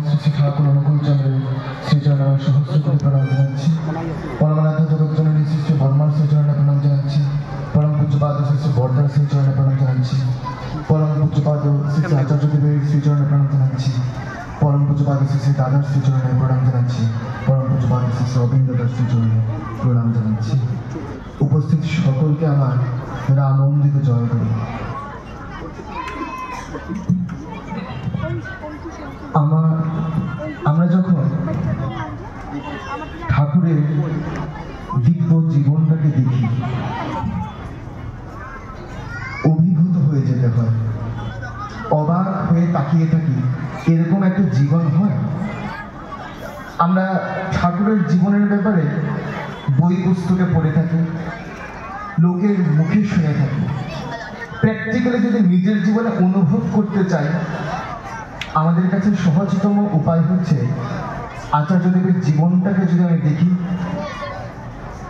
শ্রী শ্রী ঠাকুর অনুকূলচন্দ্রের শ্রীচরণে সহস্র করে প্রণাম জানাচ্ছি। পরমানাথ জগৎজননী শ্রী শ্রী বর্মার শ্রীচরণে প্রণাম জানাচ্ছি। পরম পূজ্যপাদ শ্রী শ্রী বর্দার শ্রীচরণে প্রণাম জানাচ্ছি। পরম পূজ্যপাদ শ্রী শ্রী আচার্যদেবের শ্রীচরণে প্রণাম জানাচ্ছি। পরম পূজ্যপাদ শ্রী শ্রী দাদার শ্রীচরণে প্রণাম জানাচ্ছি। পরম পূজ্যপাদ শ্রী শ্রী অবিন্দদার শ্রীচরণে প্রণাম জানাচ্ছি। উপস্থিত সকলকে আমার রামন্দিত জয় করি। আমরা যখন ঠাকুরের দিব্য জীবনটাকে দেখি, অভিভূত হয়ে যেতে হয়, অবাক হয়ে তাকিয়ে থাকি, এরকম একটা জীবন হয়। আমরা ঠাকুরের জীবনের ব্যাপারে বই পুস্তকে পড়ে থাকি, লোকের মুখে শুনে থাকি। প্র্যাকটিক্যালি যদি নিজের জীবনে অনুভব করতে চাই, আমাদের কাছে সহজতম উপায় হচ্ছে আচার্যদেবের জীবনটাকে যদি আমি দেখি,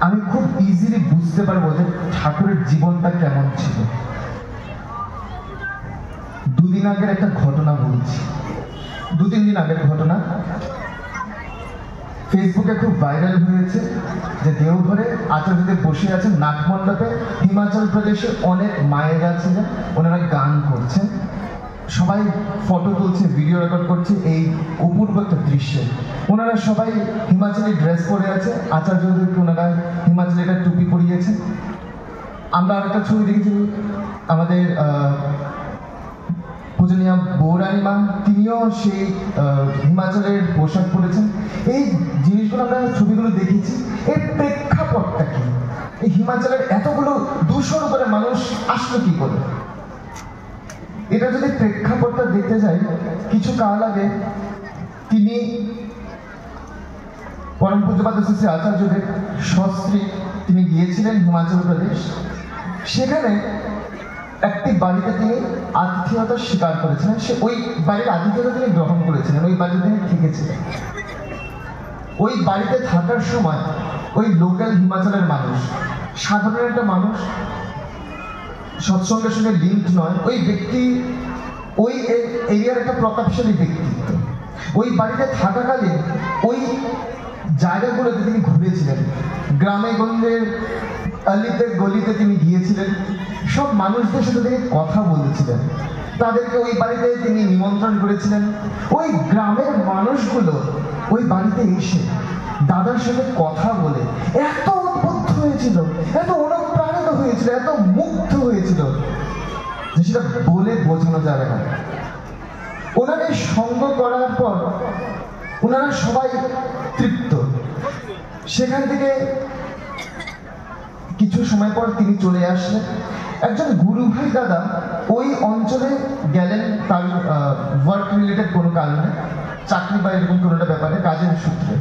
আমি খুব ইজিলি বুঝতে পারবো যে ঠাকুরের জীবনটা কেমন ছিল। দুদিন আগের একটা ঘটনা বলছি, 2-3 দিন আগের ঘটনা। ফেসবুকে খুব ভাইরাল হয়েছে যে দেওঘরে আচার্যদেব বসে আছেন নাটমণ্ডপে। হিমাচল প্রদেশে অনেক মায়েরা ছিলেন, ওনারা গান করছেন, সবাই ফটো তুলছে, ভিডিও রেকর্ড করছে এই অপূর্ব একটা দৃশ্যে। ওনারা সবাই হিমাচলি ড্রেস পরে আছে, আচার্যদেবকে ওনারা হিমাচলি একটা টুপি পরিয়েছে। আমরা আরেকটা ছবি দেখেছি, আমাদের পূজনীয় বৌরানীমা, তিনিও সেই হিমাচলের পোশাক পরেছেন। এই জিনিসগুলো আমরা ছবিগুলো দেখেছি। এর প্রেক্ষাপটটা কি? এই হিমাচলের এতগুলো 200-র উপরে মানুষ আসলো কি করে? এটা যদি প্রেক্ষাপটটা দেখতে যাই, কিছু কাল আগে তিনি পরম পূজ্যপাদ শ্রী শ্রী আচার্যদেব সস্ত্রী তিনি গিয়েছিলেন হিমাচল প্রদেশ। সেখানে একটি বাড়িতে তিনি আতিথেয়তা স্বীকার করেছিলেন। সে ওই বাড়ির আতিথেয়তা তিনি গ্রহণ করেছিলেন, ওই বাড়িতে তিনি থেকেছিলেন। ওই বাড়িতে থাকার সময় ওই লোকাল হিমাচলের মানুষ, সাধারণ একটা মানুষ, সৎসঙ্গের সঙ্গে লিঙ্ক নয়, ওই ব্যক্তি ওই এরিয়ার একটা প্রতাপশালী ব্যক্তিত্ব। ওই বাড়িতে থাকাকালীন ওই জায়গাগুলোতে তিনি ঘুরেছিলেন, গ্রামে গঞ্জের অলিতে গলিতে তিনি গিয়েছিলেন, সব মানুষদের সাথে তিনি কথা বলেছিলেন, তাদেরকে ওই বাড়িতে তিনি নিমন্ত্রণ করেছিলেন। ওই গ্রামের মানুষগুলো ওই বাড়িতে এসে দাদার সাথে কথা বলে এত উদ্বুদ্ধ হয়েছিল, এত অনুপ্রাণিত হয়েছিল, এত মুগ্ধ হয়েছিল যে সেটা বলে বোঝানো যাবে না। ওনাদের সঙ্গ করার পর ওনারা সবাই তৃপ্ত। সেখান থেকে কিছু সময় পর তিনি চলে আসলেন। একজন গুরু ভাই দাদা ওই অঞ্চলে গেলেন তার ওয়ার্ক রিলেটেড কোনো কারণে, চাকরি বা এরকম কোনো একটা ব্যাপারে, কাজের সূত্রে।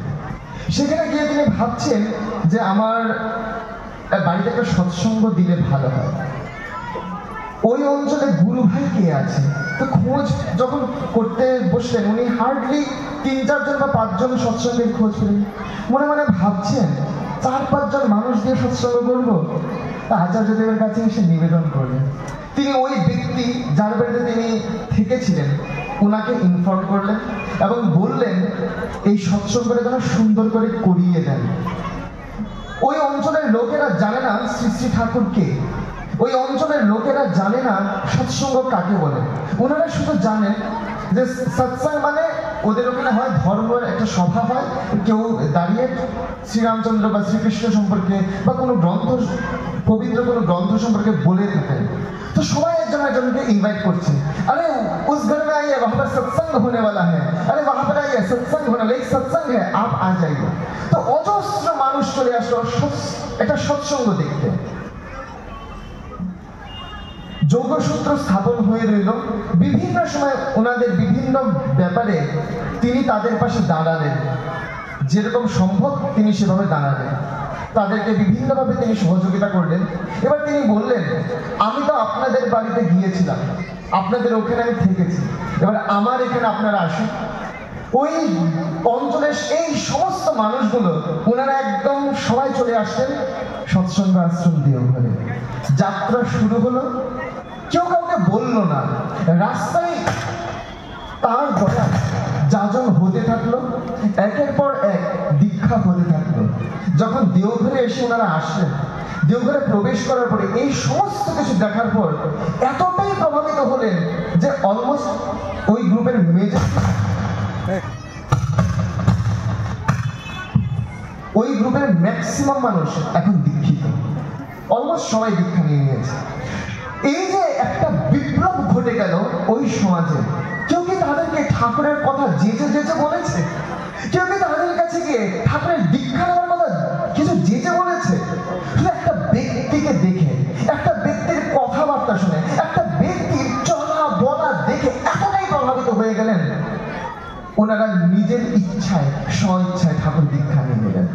সেখানে গিয়ে তিনি ভাবছেন যে আমার বাড়িতে একটা সৎসঙ্গ দিলে ভালো হয়। ওই অঞ্চলে গুরু ভাই কে আছে? তো খোঁজ যখন করতে বসলেন, উনি হার্ডলি 3-4 জন বা 5 জন সৎসঙ্গের খোঁজ পেলেন। মনে মনে ভাবছেন 4-5 জন মানুষ দিয়ে সৎসঙ্গ করবো। আচার্যদেবের কাছে এসে নিবেদন করলেন। তিনি ওই ব্যক্তি যার বাড়িতে তিনি থেকেছিলেন ওনাকে ইনফর্ম করলেন এবং বললেন এই সৎসঙ্গটা যেন সুন্দর করে করিয়ে দেন। ওই অঞ্চলের লোকেরা জানে না শ্রী শ্রী ঠাকুর কে, ওই অঞ্চলের লোকেরা জানে না সৎসঙ্গ কাকে বলে। ওনারা শুধু জানেন যে সৎসঙ্গ মানে ওদের ওখানে হয় ধর্মের একটা সভা হয়, কেউ দাঁড়িয়ে শ্রীরামচন্দ্র বা শ্রীকৃষ্ণ সম্পর্কে বা কোনো গ্রন্থ, পবিত্র কোনো গ্রন্থ সম্পর্কে বলে থাকেন। তো সবাই একজন একজনকে ইনভাইট করছে, আরে उस घर में आइए, वहां पर सत्संग होने वाला है, अरे वहां पर आइए सत्संग होने वाला, एक सत्संग है, आप आ जाइए। তো অজস্র মানুষ চলে আসলো একটা সৎসঙ্গ দেখতে। যোগসূত্র স্থাপন হয়ে রইল। বিভিন্ন সময় ওনাদের বিভিন্ন ব্যাপারে তিনি তাদের পাশে দাঁড়ালেন, যেরকম সম্ভব তিনি সেভাবে দাঁড়ালেন, তাদেরকে বিভিন্নভাবে তিনি সহযোগিতা করলেন। এবার তিনি বললেন, আমি তো আপনাদের বাড়িতে গিয়েছিলাম, আপনাদের ওখানে আমি থেকেছি, এবার আমার এখানে আপনারা আসুন। ওই অঞ্চলের এই সমস্ত মানুষগুলো ওনারা একদম সবাই চলে আসলেন সৎসঙ্গ আশ্রম দেওঘরে। যাত্রা শুরু হলো, কেউ কাউকে বললো না, রাস্তায় তার দয়া যাজন হতে থাকলো, একের পর এক দীক্ষা হতে থাকলো। যখন দেওঘরে এসে ওনারা আসলেন, দেওঘরে প্রবেশ করার পরে এই সমস্ত কিছু দেখার পর এতটাই প্রভাবিত হলেন যে অলমোস্ট ওই গ্রুপের ম্যাক্সিমাম মানুষ এখন দীক্ষিত, অলমোস্ট সবাই দীক্ষা নিয়ে নিয়েছে। এই যে একটা বিপ্লব ঘটে গেল ওই সমাজে। কেউ কি তাদেরকে ঠাকুরের কথা যেচে যেচে বলেছে? কেউ কি তাদের কাছে গিয়ে ঠাকুরের দীক্ষা নেওয়ার কথা কিছু যেচে বলেছে? শুধু একটা ব্যক্তিকে দেখে, একটা ব্যক্তির কথাবার্তা শুনে, একটা ব্যক্তির চলা বলা দেখে এতটাই প্রভাবিত হয়ে গেলেন, ওনারা নিজের ইচ্ছায় স্ব-ইচ্ছায় ঠাকুর দীক্ষা নিয়ে নিলেন।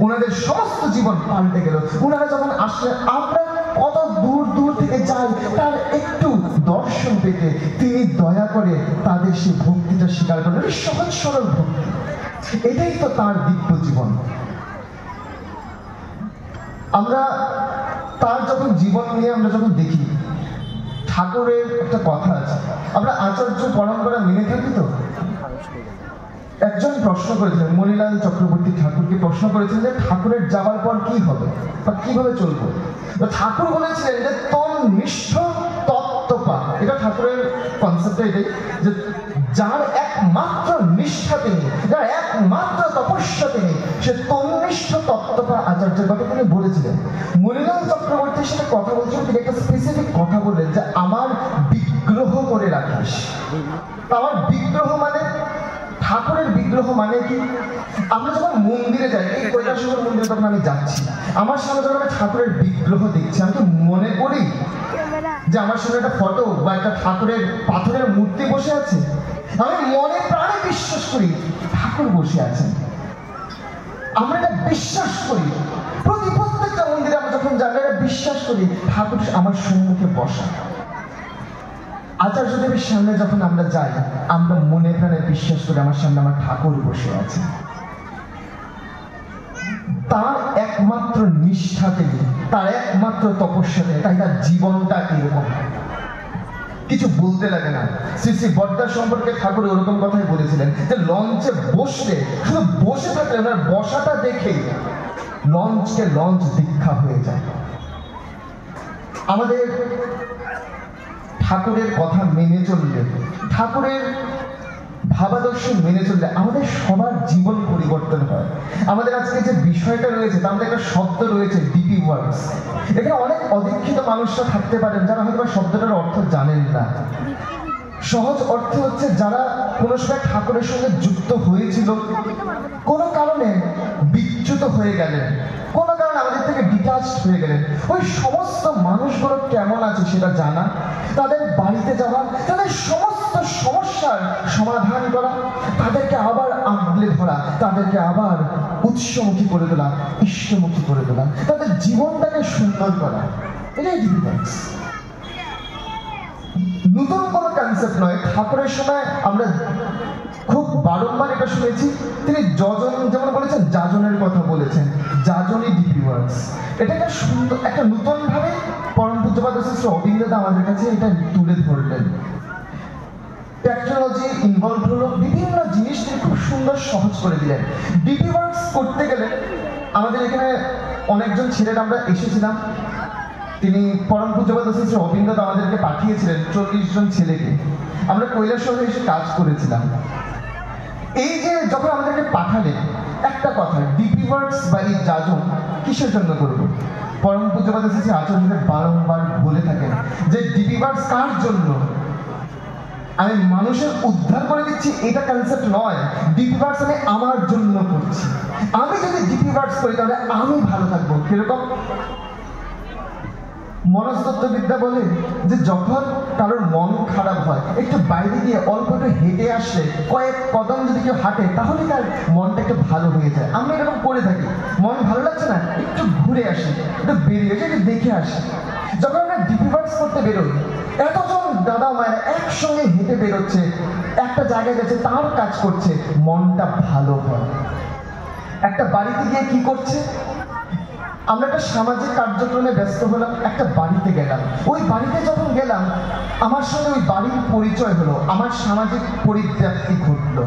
ওনাদের সমস্ত জীবন পাল্টে গেল। ওনারা যখন আসলেন, আমরা কত দূর দূর থেকে যাই তার একটু দর্শন পেতে তিনি দয়া করে তাদের সেই ভক্তিটা স্বীকার করেন। সহজ সরল ভক্তি, এটাই তো তার দিব্য জীবন। আমরা তার যখন জীবন নিয়ে আমরা যখন দেখি, ঠাকুরের একটা কথা আছে, আমরা আচার্য পরম্পরা মেনে থাকি তো। একজন প্রশ্ন করেছিলেন, মণিলাল চক্রবর্তী ঠাকুরকে প্রশ্ন করেছিলেন যে ঠাকুরের যাওয়ার পর কি হবে বা কিভাবে চলবো। ঠাকুর বলেছিলেন যে তন্নিষ্ঠ তত্ত্বপা, এটা ঠাকুরের কনসেপ্ট এটাই, যে যার একমাত্র নিষ্ঠা তিনি, যার একমাত্র তপস্যা তিনি, সে তন্নিষ্ঠ তত্ত্বপা আচার্যের কথা তিনি বলেছিলেন। মণিলাল চক্রবর্তীর সাথে কথা বলছেন, তিনি একটা স্পেসিফিক কথা বললেন যে আমার বিগ্রহ করে রাখিস। আমার বিগ্রহ মানে, ঠাকুরের বিগ্রহ মানে কি? আমরা যখন মন্দিরে যাই, এই কৈলাসহর মন্দিরে তখন আমি যাচ্ছি, আমার সামনে যখন আমি ঠাকুরের বিগ্রহ দেখছি, আমি তো মনে করি যে আমার সামনে একটা ফটো বা একটা ঠাকুরের পাথরের মূর্তি বসে আছে। আমি মনে প্রাণে বিশ্বাস করি ঠাকুর বসে আছেন। আমরা এটা বিশ্বাস করি, প্রত্যেকটা মন্দিরে আমরা যখন যাই বিশ্বাস করি ঠাকুর আমার সম্মুখে বসা। আচার্যদেবের সামনে যখন আমরা যাই, আমরা মনে প্রাণে বিশ্বাস করি আমার সামনে আমার ঠাকুর বসে আছে। তার একমাত্র নিষ্ঠা থেকে, তার একমাত্র তপস্যা থেকে, তাই তার জীবনটা এরকম, কিছু বলতে লাগে না। শ্রী শ্রী বড়দার সম্পর্কে ঠাকুর ওরকম কথাই বলেছিলেন যে লঞ্চে বসলে, শুধু বসে থাকলে ওনার বসাটা দেখেই লঞ্চকে লঞ্চ দীক্ষা হয়ে যায়। আমাদের ঠাকুরের কথা মেনে চললে, ঠাকুরের ভাবাদর্শ মেনে চললে আমাদের সবার জীবন পরিবর্তন হয়। আমাদের আজকে যে বিষয়টা রয়েছে, তার মধ্যে একটা শব্দ রয়েছে ডিপি ওয়ার্কস। এখানে অনেক অদীক্ষিত মানুষরা থাকতে পারেন যারা হয়তো শব্দটার অর্থ জানেন না। সহজ অর্থ হচ্ছে যারা কোনো সময় ঠাকুরের সঙ্গে যুক্ত হয়েছিল, কোনো কারণে বিচ্যুত হয়ে গেলেন, কোনো কারণে আমাদের থেকে ডিটাচড হয়ে গেলেন, ওই সমস্ত মানুষগুলো কেমন আছে সেটা জানা, তাদের বাড়িতে যাওয়া, তাদের সমস্ত সমস্যার সমাধান করা, তাদেরকে আবার আগলে ধরা, তাদেরকে আবার উৎসমুখী করে তোলা, ইষ্টমুখী করে তোলা, তাদের জীবনটাকে সুন্দর করা, এটাই ডিফারেন্স। নতুন কোনো কনসেপ্ট নয়। ঠাকুরের সময় আমরা খুব বারংবার এটা শুনেছি, তিনি যজন যেমন বলেছেন, যাজনের কথা বলেছেন, যাজনই ডিপি ওয়ার্কস। এটা একটা সুন্দর, একটা নতুন ভাবে পরম পূজ্যপাদ শ্রী অবিন্দ্রদা আমাদের কাছে এটা তুলে ধরলেন। টেকনোলজি ইনভলভ হলো, বিভিন্ন জিনিস তিনি খুব সুন্দর সহজ করে দিলেন। ডিপি ওয়ার্কস করতে গেলে আমাদের এখানে অনেকজন ছেলেরা আমরা এসেছিলাম, তিনি পরম পূজ্যপাদ শ্রী অবিন্দ্রদা আমাদেরকে পাঠিয়েছিলেন 40 জন ছেলেকে। আমরা কৈলাসহরে এসে কাজ করেছিলাম। এই যে যখন আমাদেরকে পাঠালেন, একটা কথা, ডিপি ওয়ার্কস বা এই যাজন কিসের জন্য করবো? পরম পূজ্যপাদ শ্রী আচার্যদেব বারংবার বলে থাকেন যে ডিপি ওয়ার্কস কার জন্য? আমি মানুষের উদ্ধার করে দিচ্ছি এটা কনসেপ্ট নয়। ডিপি ওয়ার্কস আমি আমার জন্য করছি। আমি যদি ডিপি ওয়ার্কস করি তাহলে আমি ভালো থাকবো। কিরকম? মনস্তত্ত্ববিদ্যা বলে যে যখন কারোর মন খারাপ হয়, একটু বাইরে গিয়ে অল্প একটু হেঁটে আসলে, কয়েক কদম যদি কেউ হাঁটে, তাহলে তার মনটা একটু ভালো হয়ে যায়। আমরা এরকম করে থাকি, মন ভালো লাগছে না, একটু ঘুরে আসি, একটু বেরিয়ে আসি, একটু দেখে আসি। যখন আমরা ডিপি ওয়ার্কস করতে বেরোই, এতজন দাদা মায়েরা একসঙ্গে হেঁটে বেরোচ্ছে, একটা জায়গায় গেছে, তার কাজ করছে, মনটা ভালো হয়। একটা বাড়িতে গিয়ে কি করছে? আমরা একটা সামাজিক কার্যক্রমে ব্যস্ত হলাম, একটা বাড়িতে গেলাম, ওই বাড়িতে যখন গেলাম আমার সঙ্গে ওই বাড়ির পরিচয় হলো, আমার সামাজিক পরিব্যাপ্তি ঘটলো।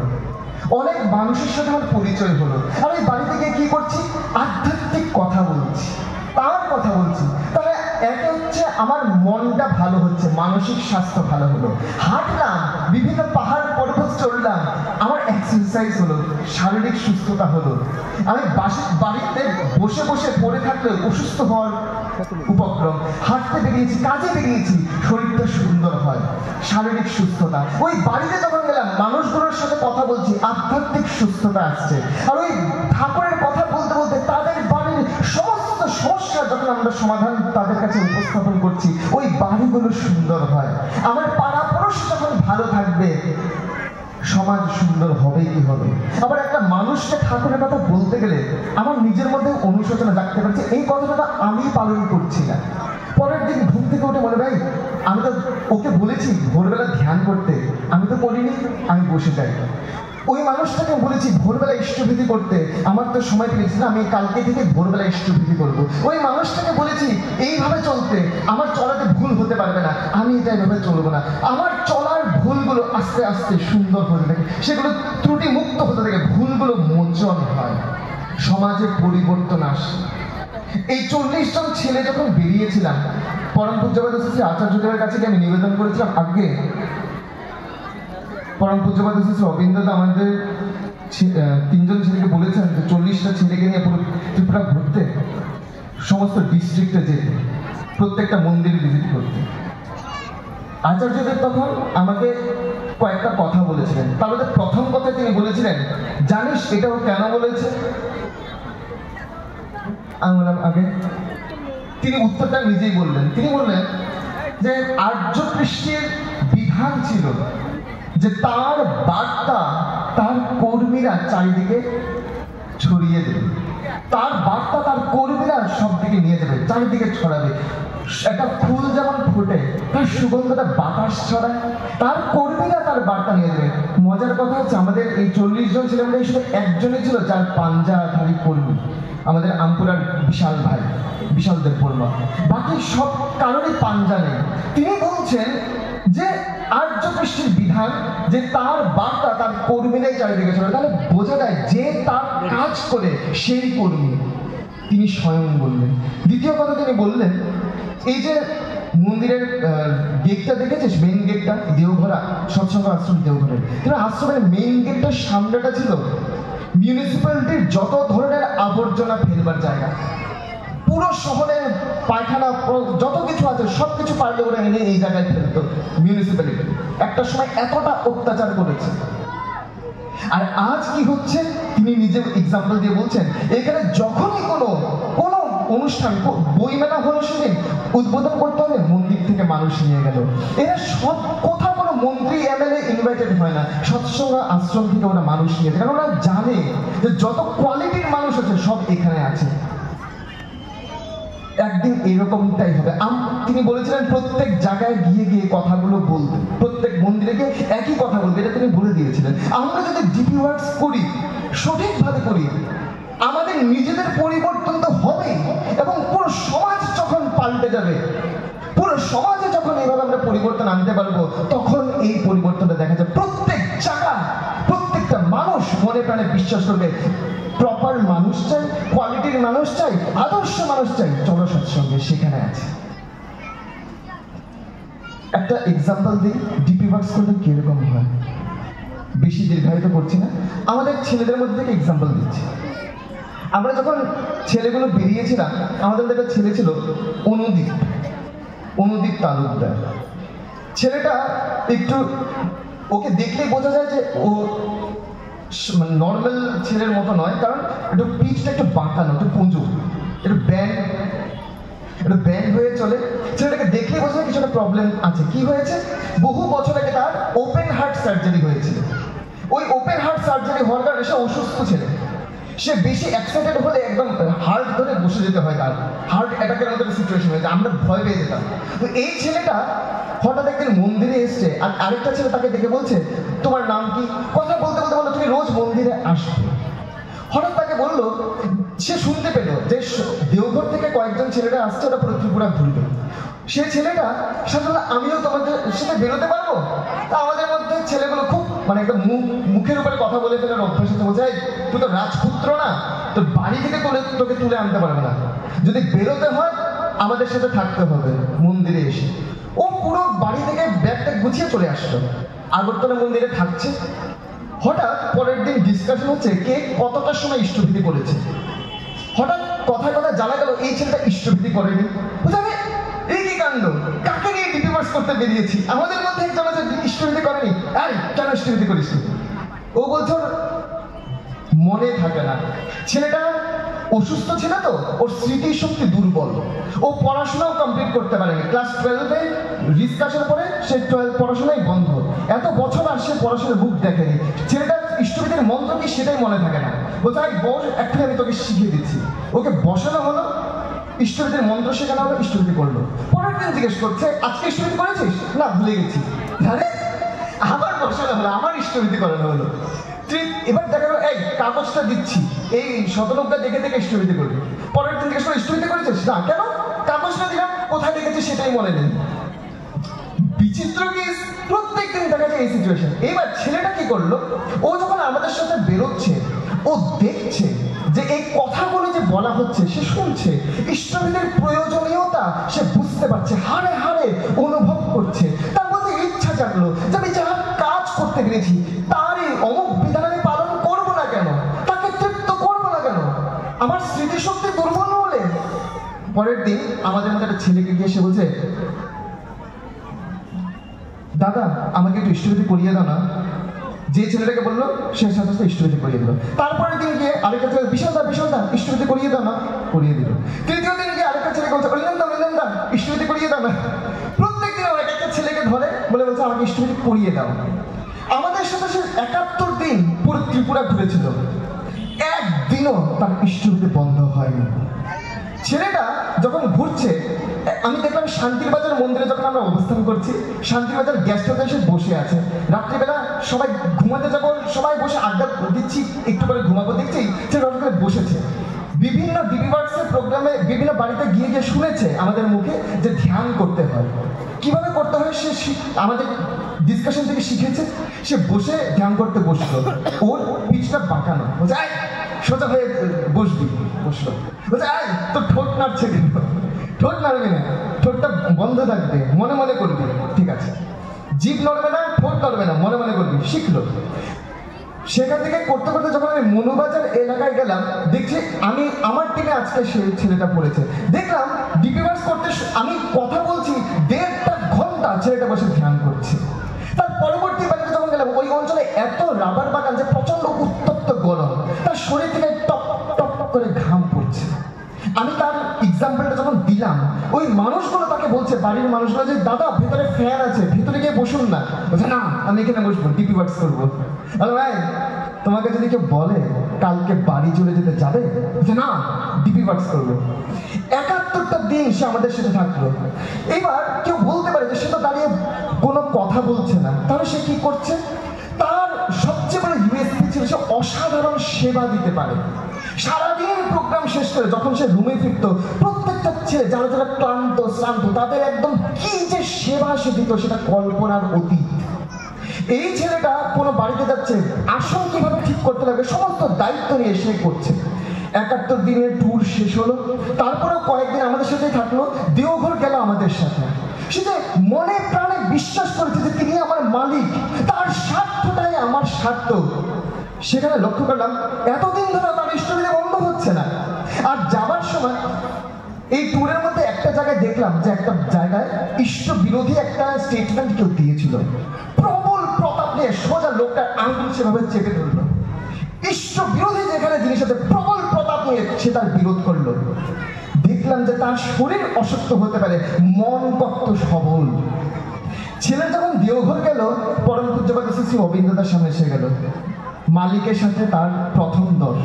অনেক মানুষের সাথে আমার পরিচয় হলো। আর ওই বাড়িতে গিয়ে কি করছি, আধ্যাত্মিক কথা বলছি, তার কথা বলছি। তাহলে একে হচ্ছে আমার মনটা ভালো হচ্ছে, মানসিক স্বাস্থ্য ভালো হলো, হাঁটলাম, বিভিন্ন পাহাড় পর্বত চড়লাম, আমার এক্সারসাইজ হলো, শারীরিক সুস্থতা হলো। আমি বাড়িতে বসে বসে পড়ে থাকলে অসুস্থ হওয়ার উপক্রম, হাঁটতে বেরিয়েছি, কাজে বেরিয়েছি, শরীরটা সুন্দর হয়, শারীরিক সুস্থতা। ওই বাড়িতে যখন গেলাম, মানুষগুলোর সাথে কথা বলছি, আধ্যাত্মিক সুস্থতা আসছে। আর ওই ঠাকুরের কথা বলতে বলতে তাদের বাড়ির সমস্ত সমস্যা যখন আমরা সমাধান তাদের কাছে উপস্থাপন করছি, ওই বাড়িগুলো সুন্দর হয়। আমার পাড়া পড়োশি যখন ভালো থাকবে, সমাজ সুন্দর হবে কি হবে। আবার একটা মানুষকে ঠাকুরের কথা বলতে গেলে আমার নিজের মধ্যে অনুশোচনা জাগতে পারছে, এই কথাটা আমি পালন করছি না। পরের দিন ঘুম থেকে উঠে মনে ভাই, আমি তো ওকে বলেছি ভোরবেলা ধ্যান করতে, আমি তো করিনি, আমি বসে যাই। ওই মানুষটাকে বলেছি ভোরবেলা ইষ্টভীতি করতে, আমার তো সময় পেয়েছি না, আমি কালকে থেকে ভোরবেলা ইষ্টভীতি করবো। ওই মানুষটাকে বলেছি এইভাবে চলতে, আমার চলাতে ভুল হতে পারবে না, আমি এটা এইভাবে চলবো না। আমার চলার ভুলগুলো আস্তে আস্তে সুন্দর হতে থাকে, সেগুলো ত্রুটি মুক্ত হতে থাকে, ভুলগুলো মোচন হয়, সমাজে পরিবর্তন আসে। এই 40 জন ছেলে যখন বেরিয়েছিলাম, পরম পূজ্যপাদ শ্রী আচার্যদেবের কাছে আমি নিবেদন করেছিলাম, আগে পরম পূজ্যপাদ শ্রী অবিন্দ আমাদের 3 জন ছেলেকে বলেছেন যে 40টা ছেলেকে নিয়ে পুরো ত্রিপুরা ঘুরতে, সমস্ত ডিস্ট্রিক্টে যেতে, প্রত্যেকটা মন্দির ভিজিট করতে। আচার্যদেব তখন আমাকে কয়েকটা কথা বলেছিলেন। তার মধ্যে প্রথম কথা তিনি বলেছিলেন, জানিস এটাও কেন বলেছে? আমি বললাম আগে। তিনি উত্তরটা নিজেই বললেন। তিনি বললেন যে আর্য কৃষ্ণের বিধান ছিল যে তার বার্তা তার কর্মীরা চারিদিকে ছড়িয়ে দেবে, তার বার্তা তার কর্মীরা সব দিকে নিয়ে যাবে, চারিদিকে ছড়াবে। একটা ফুল যেমন ফোটে, তার সুগন্ধটা বাতাস ছড়ায়, তার কর্মীরা তার বার্তা নিয়ে যাবে। মজার কথা হচ্ছে আমাদের এই 40 জন ছিলেন, শুধু একজনই ছিল যার পাঞ্জাধারী কর্মী, আমাদের আমপুরার বিশাল ভাই, বিশাল দেব বর্মা। বাকি সব কারোরই পাঞ্জা নেই। তিনি বলছেন যে আর্য কৃষ্ণের বিধান যে তার বার্তা তার কর্মীরাই চারিদিকে ছড়াবে। তাহলে বোঝা যায় যে তার কাজ করে সেই কর্মী, তিনি স্বয়ং বললেন। দ্বিতীয় কথা তিনি বললেন, এই যে মন্দিরের গেটটা দেখেছিস, মেইন গেটটা, দেওঘরা সৎসঙ্গ আশ্রম দেওঘরের, কিন্তু আশ্রমের মেইন গেটটার সামনেটা ছিল মিউনিসিপ্যালিটির যত ধরনের আবর্জনা ফেলবার জায়গা। পুরো শহরের পায়খানা যত কিছু আছে সবকিছু পারলে ওরা এনে এই জায়গায় ফেলতো মিউনিসিপ্যালিটি। একটা সময় এতটা অত্যাচার করেছে। আর আজ কি হচ্ছে, তিনি নিজে এক্সাম্পল দিয়ে বলছেন, এখানে যখনই কোনো অনুষ্ঠান, বইমেলা হলো, সেদিন উদ্বোধন করতে হবে, মন্দির থেকে মানুষ নিয়ে গেল। এরা সব কোথাও কোনো মন্ত্রী এমএলএ ইনভাইটেড হয় না, সৎসঙ্গ আশ্রম থেকে ওরা মানুষ নিয়ে যায়, কারণ ওরা জানে যে যত কোয়ালিটির মানুষ আছে সব এখানে আছে। একদিন এরকমটাই হবে। তিনি বলেছিলেন প্রত্যেক জায়গায় গিয়ে গিয়ে কথাগুলো বলতে, প্রত্যেক মন্দিরে গিয়ে একই কথা বলবে, এটা তিনি বলে দিয়েছিলেন। আমরা যদি ডিপি ওয়ার্কস করি, সঠিকভাবে করি, আমাদের নিজেদের পরিবর্তন তো হবে, এবং পুরো সমাজ যখন পাল্টে যাবে, পুরো সমাজে যখন এইভাবে আমরা পরিবর্তন আনতে পারবো, তখন এই পরিবর্তনটা দেখা যায়। প্রত্যেক জায়গা, প্রত্যেকটা মানুষ মনে প্রাণে বিশ্বাস করবে, প্রপার মানুষ চাই, কোয়ালিটির মানুষ চাই, আদর্শ মানুষ চাই, চলো সৎসঙ্গে, সেখানে আছে। একটা এক্সাম্পল দিই, ডিপি ওয়ার্কস করলে কিরকম হয়, বেশি দীর্ঘায়িত করছি না, আমাদের ছেলেদের মধ্যে থেকে এক্সাম্পল দিচ্ছি। আমরা যখন ছেলেগুলো বেরিয়েছিলাম, আমাদের একটা ছেলে ছিল অনুদীপ তালুকদার। ছেলেটা একটু, ওকে দেখলেই বোঝা যায় যে ও নর্মাল ছেলের মতো নয়, কারণ একটু পিচটা একটু বাঁকানো, একটু পুঁজু, একটু ব্যান্ড হয়ে চলে। ছেলেটাকে দেখলেই বোঝা যায় কিছু একটা প্রবলেম আছে। কি হয়েছে, বহু বছর আগে তার ওপেন হার্ট সার্জারি হয়েছিল। ওই ওপেন হার্ট সার্জারি হওয়ার কারণে সে অসুস্থ ছেলে, সে বেশি এক্সাইটেড হলে একদম হার্ট ধরে বসে যেতে হয়, তার হার্ট অ্যাটাকের মতো সিচুয়েশন হয়েছে, আমরা ভয় পেয়ে যেতাম। তো এই ছেলেটা হঠাৎ একদিন মন্দিরে এসছে, আর আরেকটা ছেলে তাকে দেখে বলছে তোমার নাম কি, কথা বলতে বলতে বললো তুমি রোজ মন্দিরে আসবে। হঠাৎ তাকে বললো, সে শুনতে পেল যে দেওঘর থেকে কয়েকজন ছেলেরা আসছে, ওরা পুরো ত্রিপুরা ঘুরবে। সে ছেলেটা সাধারণত আমিও তোমাদের সাথে বেরোতে পারবো? তা আমাদের মধ্যে ছেলেগুলো খুব মানে একটা মুখের উপরে কথা বলে ফেলার অভ্যাস আছে, বলছে তুই তো রাজপুত্র না, তোর বাড়ি থেকে তোকে তুলে আনতে পারবে না, যদি বেরোতে হয় আমাদের সাথে থাকতে হবে মন্দিরে এসে। ও পুরো বাড়ি থেকে ব্যাগটা গুছিয়ে চলে আসলো, আগরতলা মন্দিরে থাকছে। হঠাৎ পরের দিন ডিসকাশন হচ্ছে কে কতটার সময় ইষ্টভীতি করেছে। হঠাৎ কথায় কথা জানা গেল এই ছেলেটা ইষ্টভীতি করেনি। বুঝাবে এই কি কাণ্ড, কাকে নিয়ে ডিপিভার্স করতে বেরিয়েছি, আমাদের মধ্যে একজন আছে ইষ্টভীতি করেনি, এই কেন ইষ্টভীতি করিস? ও বলছে ওর মনে থাকে না, ছেলেটা অসুস্থ ছিল তো, ওর স্মৃতি শক্তি দুর্বল, ও পড়াশোনাও কমপ্লিট করতে পারেনি। ক্লাস 12-এ রিস্ক আসার পরে সে 12 পড়াশোনাই বন্ধ, এত বছর আর সে পড়াশোনার বুক দেখেনি। ছেলেটা ইষ্টভীতির মন্ত্র কি সেটাই মনে থাকে না। বলছে বস একটু আমি তোকে শিখিয়ে দিচ্ছি। ওকে বসানো হলো, ইষ্টভীতির মন্ত্র শেখানো হলো, ইষ্টভীতি করলো। পরের দিন জিজ্ঞেস করছে আজকে ইষ্টভীতি করেছিস? না, ভুলে গেছি। আরে আবার বসানো হলো, আমার ইষ্টভীতি করানো হলো। এবার দেখা গেল এই কাগজটা দিচ্ছি, এই শতলোকটা দেখে দেখে ইষ্টভীতি করবি। পরের দিন জিজ্ঞেস করে ইষ্টভীতি করেছিস? না, কেন? কাগজটা দিলাম, কোথায় দেখেছিস সেটাই মনে নেই। বিচিত্র কি প্রত্যেকদিন দেখা যায় এই সিচুয়েশন। এবার ছেলেটা কি করলো, ও যখন আমাদের সাথে বেরোচ্ছে, ও দেখছে যে এই কথাগুলো যে বলা হচ্ছে সে শুনছে, ইষ্টভীতির প্রয়োজনীয়তা সে বুঝতে পারছে, হাড়ে হাড়ে অনুভব করছে। তার মধ্যে ইচ্ছা জাগলো যে আমি যার কাজ করতে পেরেছি তার এই অমুক বিধান আমি পালন করবো না কেন, তাকে তৃপ্ত করবো না কেন, আমার স্মৃতিশক্তি দুর্বল বলে। পরের দিন আমাদের মধ্যে একটা ছেলেকে গিয়ে সে বলছে দাদা আমাকে একটু ইষ্টভীতি করিয়ে দাও না। যে ছেলেটাকে বললো সে সাথে সাথে ইষ্টভীতি করিয়ে দিল। তারপরের দিন গিয়ে আরেকটা ছেলে বিশাল দা ইষ্টভীতি করিয়ে দাও না, করিয়ে দিল। তৃতীয় দিন গিয়ে আরেকটা ছেলেকে বলছে অরিন্দম দা ইষ্টভীতি করিয়ে দাও না। প্রত্যেক দিন এক একটা ছেলেকে ধরে বলে বলছে আমাকে ইষ্টভীতি করিয়ে দাও। আমাদের সাথে সে 71 দিন পুরো ত্রিপুরা ঘুরেছিল, একদিনও তার ইষ্টভীতি বন্ধ হয়নি। ছেলেটা যখন ঘুরছে, আমি দেখলাম শান্তির বাজার মন্দিরে যখন আমরা অবস্থান করছি, শান্তির বাজার গেস্ট হাউসে এসে বসে আছে। রাত্রিবেলা সবাই ঘুমাতে যাবো, সবাই বসে আড্ডা দিচ্ছি, একটু করে ঘুমাবো, দেখছি ছেলে হঠাৎ করে বসেছে। বিভিন্ন ডিপিভার্সের প্রোগ্রামে বিভিন্ন বাড়িতে গিয়ে গিয়ে শুনেছে আমাদের মুখে যে ধ্যান করতে হয়, কিভাবে করতে হয় সে আমাদের ডিসকাশন থেকে শিখেছে। সে বসে ধ্যান করতে বসলো, ওর পিঠটা বাঁকানো, বলছে সোজা হয়ে বসবি, বসলো। বলছে তোর ঠোঁট নাড়ছে কেন? ঠোঁট নাড়বে না, ঠোঁটটা বন্ধ থাকবে, মনে মনে করবি। ঠিক আছে, জিভ নড়বে না, ঠোঁট নড়বে না, মনে মনে করবি। শিখলো। সেখান থেকে করতে করতে যখন আমি মনুবাজার এলাকায় গেলাম, দেখছি আমি আমার টিমে আজকে সেই ছেলেটা পড়েছে। দেখলাম ডিপিভার্স করতে আমি কথা বলছি 1.5 ঘন্টা ছেলেটা বসে ধ্যান করছে। তার পরবর্তী বাড়িতে যখন গেলাম, ওই অঞ্চলে এত রাবার বাগান যে প্রচন্ড উত্তপ্ত গরম, তার শরীর থেকে টপ টপ করে ঘাম পড়ছে। আমি তার এক্সাম্পলটা যখন দিলাম, ওই মানুষগুলো তাকে বলছে, বাড়ির মানুষগুলো, যে দাদা ভেতরে ফ্যান আছে, ভেতরে গিয়ে বসুন না। বলছে না আমি এখানে বসবো, ডিপিভার্স করবো। ভাই তোমাকে যদি কেউ বলে কালকে বাড়ি চলে যেতে যাবে, বলছে না ডিপিভার্স করবো। 71টা দিন সে আমাদের সাথে থাকলো। এবার কেউ বলতে পারে যে সে তো দাঁড়িয়ে কোনো কথা বলছে না, তাহলে সে কি করছে? তার সবচেয়ে বড় ইউএসপি ছিল সে অসাধারণ সেবা দিতে পারে। সারাদিন প্রোগ্রাম শেষ করে যখন সে রুমে ফিরতো, প্রত্যেকটা ছেলে যারা যারা ক্লান্ত শ্রান্ত তাদের একদম কি যে সেবা সে দিত সেটা কল্পনার অতীত। এই ছেলেটা কোনো বাড়িতে যাচ্ছে, আসন কিভাবে ঠিক করতে লাগবে সমস্ত দায়িত্ব নিয়ে সে করছে। 71 দিনের ট্যুর শেষ হলো, তারপরেও কয়েকদিন আমাদের সাথেই থাকলো। দেওঘর গেল আমাদের সাথে। সে যে মনে প্রাণে বিশ্বাস করেছে যে তিনি আমার মালিক, তার স্বার্থটাই আমার স্বার্থ। সেখানে লক্ষ্য করলাম এতদিন ধরে তার ইষ্টভীতি বন্ধ হচ্ছে না। আর যাবার সময় এই ট্যুরের মধ্যে একটা জায়গায় দেখলাম যে একটা জায়গায় ইষ্ট বিরোধী একটা স্টেটমেন্ট কেউ দিয়েছিল। প্রবল প্রতাপ নিয়ে সোজা লোকটার আঙুল সেভাবে চেপে ধরলো। ইষ্ট বিরোধী যেখানে জিনিস আছে, প্রবল প্রতাপ নিয়ে সে তার বিরোধ করলো। দেখলাম যে তার শরীর অসুস্থ হতে পারে, মন কত সবল। ছেলে যখন দেওঘর গেল, পরম পূজ্যপাদ শ্রী অবিন্দদার সামনে এসে গেল। মালিকের সাথে তার প্রথম দর।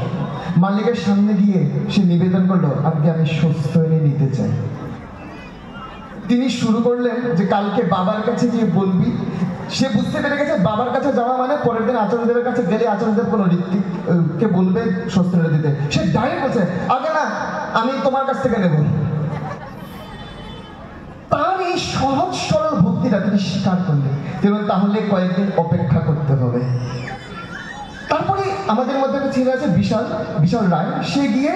মালিকের সামনে গিয়ে সে নিবেদন করলো, আজকে আমি সুস্থ এনে নিতে চাই। তিনি শুরু করলেন যে কালকে বাবার কাছে গিয়ে বলবি। সে বুঝতে পেরে গেছে বাবার কাছে যাওয়া মানে পরের দিন আচার্যদেবের কাছে গেলে আচার্যদেব কোনো ঋত্বিককে বলবে সুস্থ এনে দিতে। সে ডাইরেক্ট বলছে আগে না, আমি তোমার কাছ থেকে নেব। তার এই সহজ সরল ভক্তিটা তিনি স্বীকার করলেন, এবং তাহলে কয়েকদিন অপেক্ষা করতে হবে। তারপরে আমাদের মধ্যে একটা ছেলে আছে বিশাল রায়, সে গিয়ে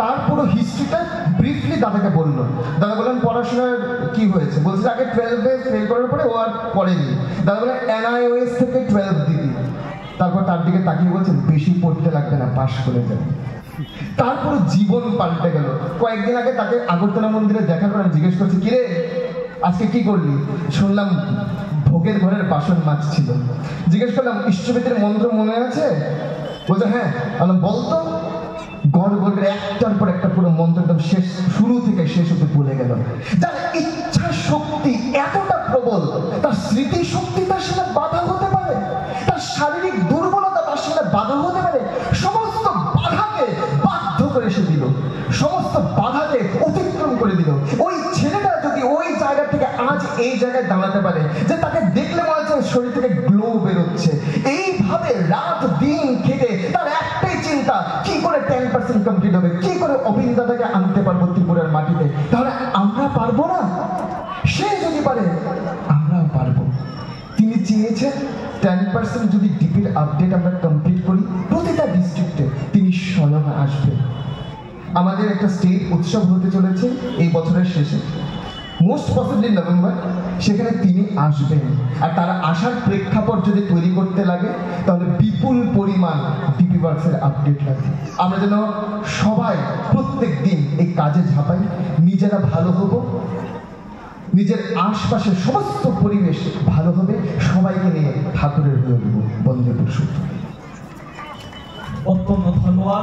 তার পুরো হিস্ট্রিটা ব্রিফলি দাদাকে বললো। দাদা বললেন পড়াশোনার কি হয়েছে, বলছে আগে 12-এ ফেল করার পরে ও আর পড়েনি। দাদা বললেন NIOS থেকে 12 দিবি। তারপর তার দিকে তাকিয়ে বলছেন বেশি পড়তে লাগবে না, পাশ করে যাবে। তারপর জীবন পাল্টে গেল। কয়েকদিন আগে তাকে আগরতলা মন্দিরে দেখা করে জিজ্ঞেস করছে, কিরে আজকে কি করলি? শুনলাম ভোগের ঘরের বাসন মাছ ছিল। জিজ্ঞেস করলাম ইষ্টবেদের মন্ত্র মনে আছে? বলছে হ্যাঁ। বলতো। গড় গড়ে একটার পর একটা পুরো মন্ত্র একদম শেষ, শুরু থেকে শেষ অবধি ভুলে গেল। যার ইচ্ছা শক্তি এতটা প্রবল, তার স্মৃতি শক্তি তার সাথে বাধা হতে পারে, তার শারীরিক দুর্বলতা তার সাথে বাধা হতে পারে। সমস্ত বাধাকে বাধ্য করে সে দিল, সমস্ত বাধাকে অতিক্রম করে দিল। ওই ছেলেটা যদি ওই জায়গা থেকে আজ এই জায়গায় দাঁড়াতে পারে, যে তাকে দেখলে মনে হচ্ছে শরীর থেকে গ্লো বেরোচ্ছে, এইভাবে রাত দিন খেটে তার একটাই চিন্তা, কি করে 10% কমপ্লিট হবে, কি করে অবিন দাদাকে আনতে পারবো ত্রিপুরার মাটিতে। তাহলে আমরা পারবো না? সে যদি পারে আমরাও পারবো। তিনি চেয়েছেন 10% যদি ডিপির আপডেট আমরা কমপ্লিট করি প্রতিটা ডিস্ট্রিক্টে, তিনি স্বয়ং আসবেন। আমাদের একটা স্টেট উৎসব হতে চলেছে এই বছরের শেষে, মোস্ট পসিবলি নভেম্বর, সেখানে তিনি আসবেন। আর তারা আসার প্রেক্ষাপট যদি তৈরি করতে লাগে, তাহলে বিপুল পরিমাণ ডিপি ওয়ার্কসের আপডেট লাগে। আমরা যেন সবাই প্রত্যেক দিন এই কাজে ঝাঁপাই, নিজেরা ভালো হব, নিজের আশপাশের সমস্ত পরিবেশ ভালো হবে, সবাইকে নিয়ে ঠাকুরের হয়ে দেব। বন্দে পুরুষোত্তম। অত্যন্ত ধন্যবাদ।